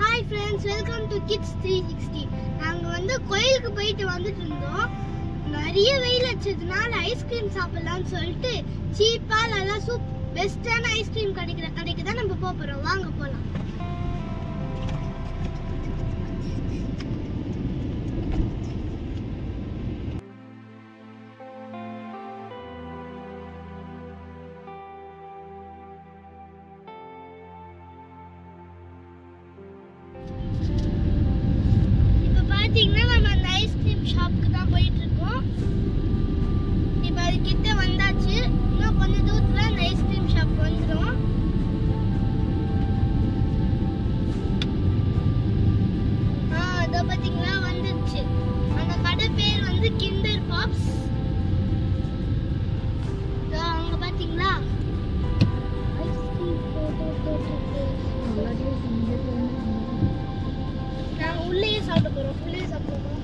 Hi friends, welcome to Kids 360. நாங்க வந்து கோயிலுக்கு போயிட்டு வந்துட்டு இருந்தோம். நிறைய வெயில் அடிச்சதுனால ஐஸ்கிரீம் சாப்பிடலாம்னு சொல்லிட்டு சீப்பா நல்லா பெஸ்டான ஐஸ்கிரீம் கிடைக்கிற கடைக்கு தான் நம்ம போறோம். வாங்க போலாம். நம்ம அந்த ஐஸ்கிரீம் ஷாப்புக்கு தான் போயிட்டு இருக்கோம். இப்போ அது கிட்ட வந்தாச்சு. இன்னும் கொஞ்ச தூரத்துல அந்த ஐஸ்கிரீம் ஷாப் வந்துடும். அதோ பாத்தீங்களா வந்துருச்சு. அந்த கடை பேர் வந்து கிண்டர் பாப்ஸ். அங்க பாத்தீங்களா ஐஸ்கிரீம் நாங்க உள்ளேயே சாப்பிட போறோம். உள்ளே சாப்பிடுவோம்.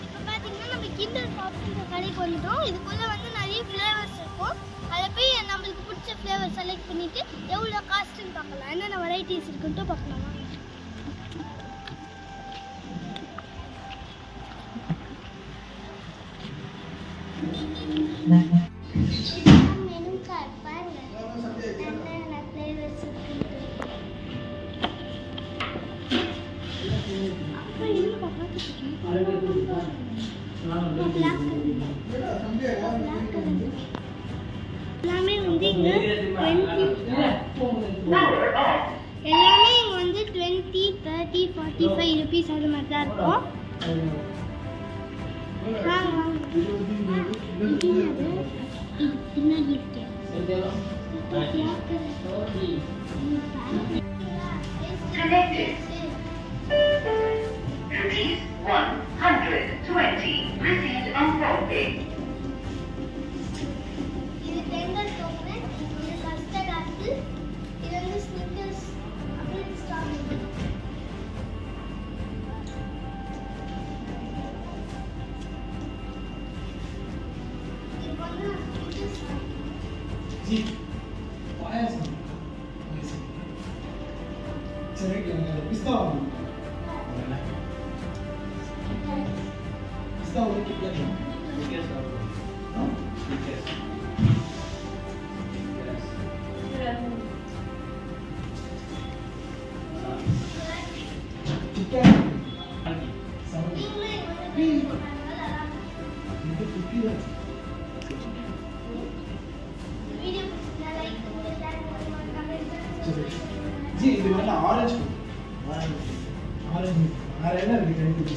இப்போ பாத்தீங்கன்னா நம்ம கிண்டர் பாப்ஸ் கடைக்கு வந்துட்டோம். இதுக்குள்ள வந்து நிறைய ஃப்ளேவர்ஸ் இருக்கும். அதில் போய் நம்மளுக்கு பிடிச்ச ஃப்ளேவர் செலக்ட் பண்ணிட்டு எவ்வளோ காஸ்ட்னு பார்க்கலாம். என்னென்ன வெரைட்டிஸ் இருக்குன்ட்டு பார்க்கலாம். மெனு கார்டு பாருங்க, என்னென்ன ஃப்ளேவர்ஸ் இருக்கு. எல்லாமே வந்து இங்க 20, 30, 45 rupees அது மாதிரி தான் இருக்கும். பின்னாடி இருக்கேன். Rupees 120 received on phone pay. இது டெண்டர் டோக்கன், இது கஸ்டர்ட் ஆப்பிள், இது வந்து ஸ்னிக்கர்ஸ், அப்புறம் ஸ்ட்ராபெரி. இது வந்து ஸ்னிக்கர்ஸ் जी पाया सर चले गए पिस्ता पिस्ता वो कितना है ठीक है सर हां ठीक है ठीक है जी இது வந்து ஆரஞ்சு ஆரஞ்சு ஆரஞ்சு என்ன இருக்கு